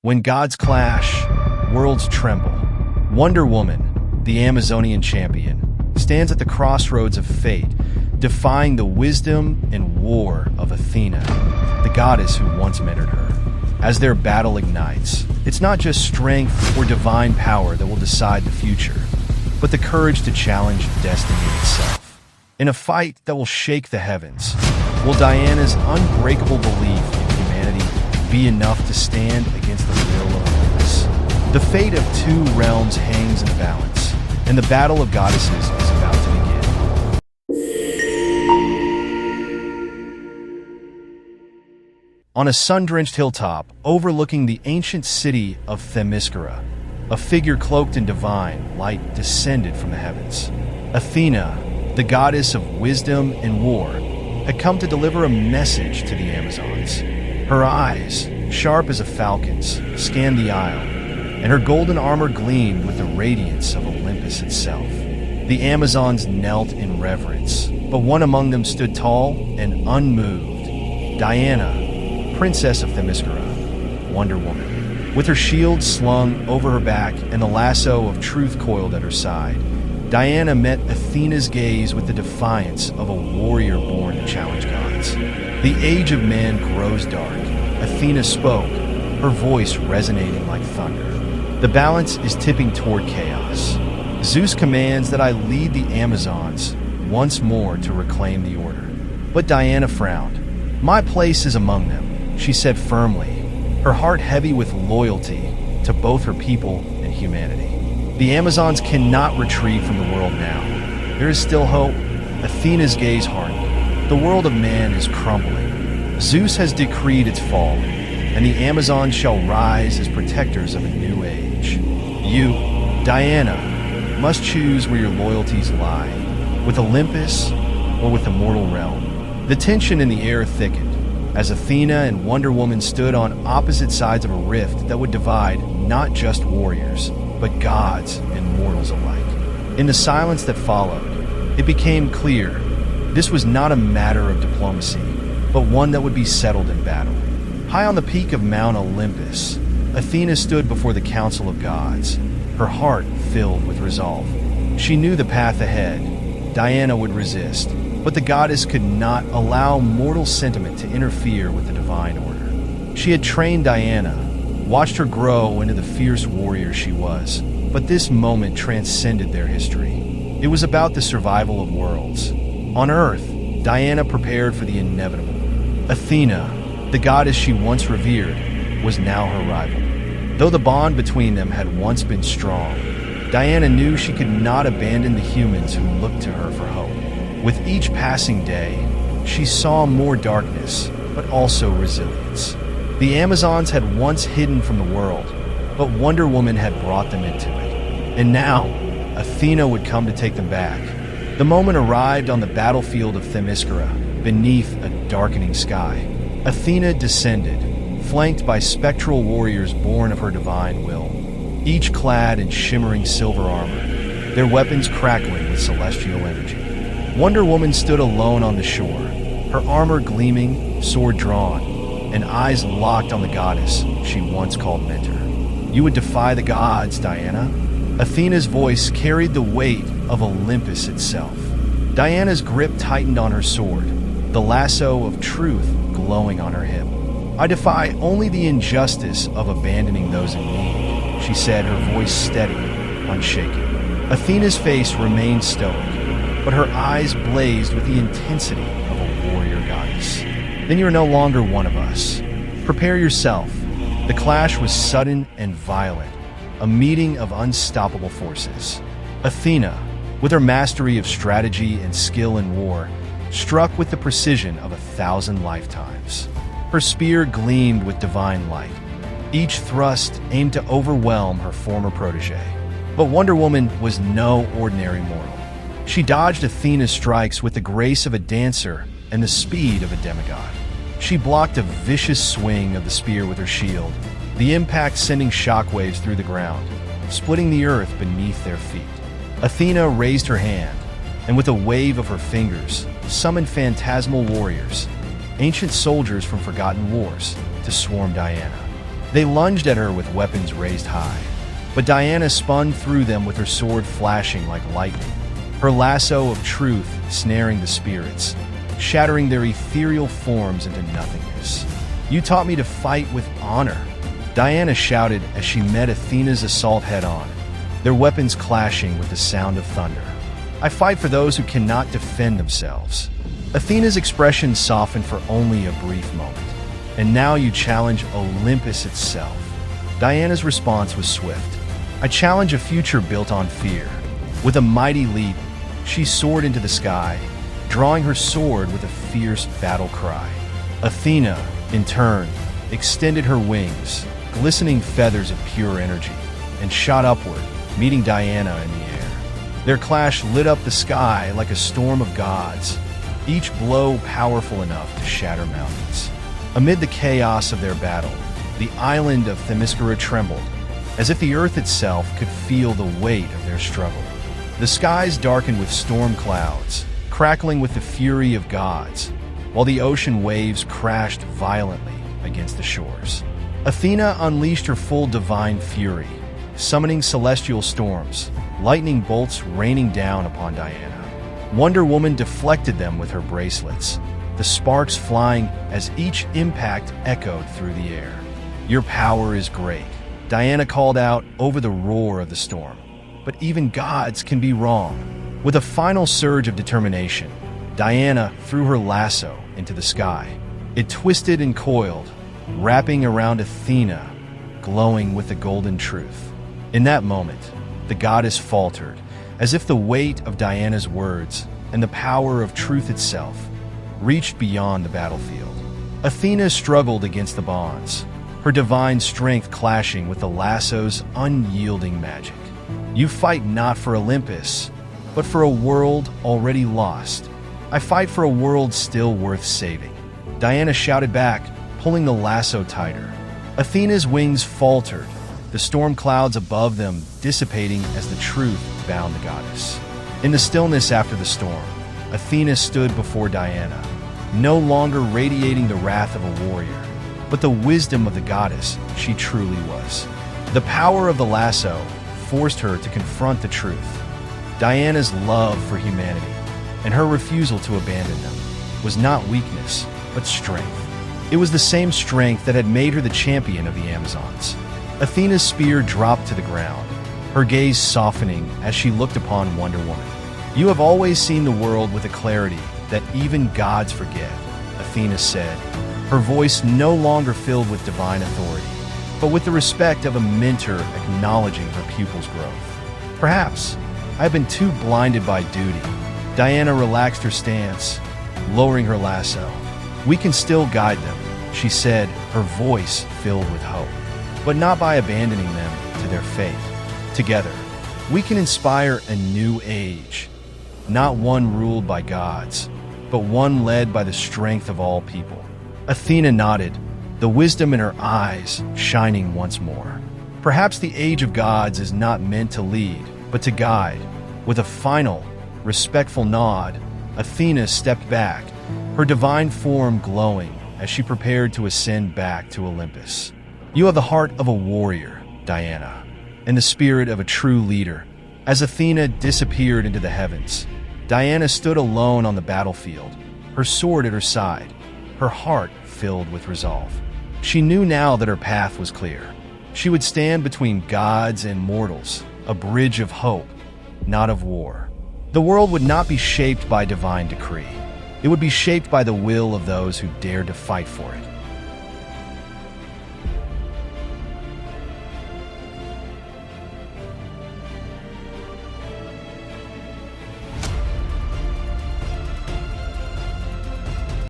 When gods clash, worlds tremble. Wonder Woman, the Amazonian champion, stands at the crossroads of fate, defying the wisdom and war of Athena, the goddess who once mentored her. As their battle ignites, it's not just strength or divine power that will decide the future, but the courage to challenge destiny itself. In a fight that will shake the heavens, will Diana's unbreakable belief in humanity be enough to stand against the will of Olympus? The fate of two realms hangs in the balance, and the battle of goddesses is about to begin. On a sun-drenched hilltop overlooking the ancient city of Themyscira, a figure cloaked in divine light descended from the heavens. Athena, the goddess of wisdom and war, had come to deliver a message to the Amazons. Her eyes, sharp as a falcon's, scanned the isle, and her golden armor gleamed with the radiance of Olympus itself. The Amazons knelt in reverence, but one among them stood tall and unmoved. Diana, princess of Themyscira, Wonder Woman. With her shield slung over her back and the lasso of truth coiled at her side, Diana met Athena's gaze with the defiance of a warrior born to challenge gods. The age of man grows dark. Athena spoke, her voice resonating like thunder. The balance is tipping toward chaos. Zeus commands that I lead the Amazons once more to reclaim the order. But Diana frowned. My place is among them, she said firmly, her heart heavy with loyalty to both her people and humanity. The Amazons cannot retreat from the world now. There is still hope. Athena's gaze hardened. The world of man is crumbling. Zeus has decreed its fall, and the Amazons shall rise as protectors of a new age. You, Diana, must choose where your loyalties lie, with Olympus or with the mortal realm. The tension in the air thickened, as Athena and Wonder Woman stood on opposite sides of a rift that would divide not just warriors, but gods and mortals alike. In the silence that followed, it became clear this was not a matter of diplomacy, but one that would be settled in battle. High on the peak of Mount Olympus, Athena stood before the council of gods, her heart filled with resolve. She knew the path ahead. Diana would resist, but the goddess could not allow mortal sentiment to interfere with the divine order. She had trained Diana, watched her grow into the fierce warrior she was, but this moment transcended their history. It was about the survival of worlds. On Earth, Diana prepared for the inevitable. Athena, the goddess she once revered, was now her rival. Though the bond between them had once been strong, Diana knew she could not abandon the humans who looked to her for hope. With each passing day, she saw more darkness, but also resilience. The Amazons had once hidden from the world, but Wonder Woman had brought them into it. And now, Athena would come to take them back. The moment arrived on the battlefield of Themyscira, beneath a darkening sky. Athena descended, flanked by spectral warriors born of her divine will, each clad in shimmering silver armor, their weapons crackling with celestial energy. Wonder Woman stood alone on the shore, her armor gleaming, sword drawn, and eyes locked on the goddess she once called mentor. You would defy the gods, Diana? Athena's voice carried the weight of Olympus itself. Diana's grip tightened on her sword, the lasso of truth glowing on her hip. I defy only the injustice of abandoning those in need, she said, her voice steady, unshaken. Athena's face remained stoic, but her eyes blazed with the intensity of a warrior goddess. Then you are no longer one of us. Prepare yourself. The clash was sudden and violent, a meeting of unstoppable forces. Athena, with her mastery of strategy and skill in war, struck with the precision of 1,000 lifetimes. Her spear gleamed with divine light. Each thrust aimed to overwhelm her former protege. But Wonder Woman was no ordinary mortal. She dodged Athena's strikes with the grace of a dancer and the speed of a demigod. She blocked a vicious swing of the spear with her shield, the impact sending shockwaves through the ground, splitting the earth beneath their feet. Athena raised her hand, and with a wave of her fingers, summoned phantasmal warriors, ancient soldiers from forgotten wars, to swarm Diana. They lunged at her with weapons raised high, but Diana spun through them with her sword flashing like lightning, her lasso of truth snaring the spirits, shattering their ethereal forms into nothingness. "You taught me to fight with honor," Diana shouted as she met Athena's assault head-on, their weapons clashing with the sound of thunder. "I fight for those who cannot defend themselves." Athena's expression softened for only a brief moment. "And now you challenge Olympus itself." Diana's response was swift. "I challenge a future built on fear." With a mighty leap, she soared into the sky, drawing her sword with a fierce battle cry. Athena, in turn, extended her wings, glistening feathers of pure energy, and shot upward, meeting Diana in the air. Their clash lit up the sky like a storm of gods, each blow powerful enough to shatter mountains. Amid the chaos of their battle, the island of Themyscira trembled, as if the earth itself could feel the weight of their struggle. The skies darkened with storm clouds, crackling with the fury of gods, while the ocean waves crashed violently against the shores. Athena unleashed her full divine fury, summoning celestial storms, lightning bolts raining down upon Diana. Wonder Woman deflected them with her bracelets, the sparks flying as each impact echoed through the air. "Your power is great," Diana called out over the roar of the storm. "But even gods can be wrong." With a final surge of determination, Diana threw her lasso into the sky. It twisted and coiled, wrapping around Athena, glowing with the golden truth. In that moment, the goddess faltered, as if the weight of Diana's words and the power of truth itself reached beyond the battlefield. Athena struggled against the bonds, her divine strength clashing with the lasso's unyielding magic. "You fight not for Olympus, but for a world already lost." "I fight for a world still worth saving," Diana shouted back, pulling the lasso tighter. Athena's wings faltered, the storm clouds above them dissipating as the truth bound the goddess. In the stillness after the storm, Athena stood before Diana, no longer radiating the wrath of a warrior, but the wisdom of the goddess she truly was. The power of the lasso forced her to confront the truth. Diana's love for humanity and her refusal to abandon them was not weakness, but strength. It was the same strength that had made her the champion of the Amazons. Athena's spear dropped to the ground, her gaze softening as she looked upon Wonder Woman. "You have always seen the world with a clarity that even gods forget," Athena said, her voice no longer filled with divine authority, but with the respect of a mentor acknowledging her pupil's growth. "Perhaps I have been too blinded by duty." Diana relaxed her stance, lowering her lasso. "We can still guide them," she said, her voice filled with hope, "but not by abandoning them to their fate. Together, we can inspire a new age, not one ruled by gods, but one led by the strength of all people." Athena nodded, the wisdom in her eyes shining once more. "Perhaps the age of gods is not meant to lead, but to guide." With a final, respectful nod, Athena stepped back, her divine form glowing as she prepared to ascend back to Olympus. "You have the heart of a warrior, Diana, and the spirit of a true leader." As Athena disappeared into the heavens, Diana stood alone on the battlefield, her sword at her side, her heart filled with resolve. She knew now that her path was clear. She would stand between gods and mortals, a bridge of hope, not of war. The world would not be shaped by divine decree. It would be shaped by the will of those who dared to fight for it.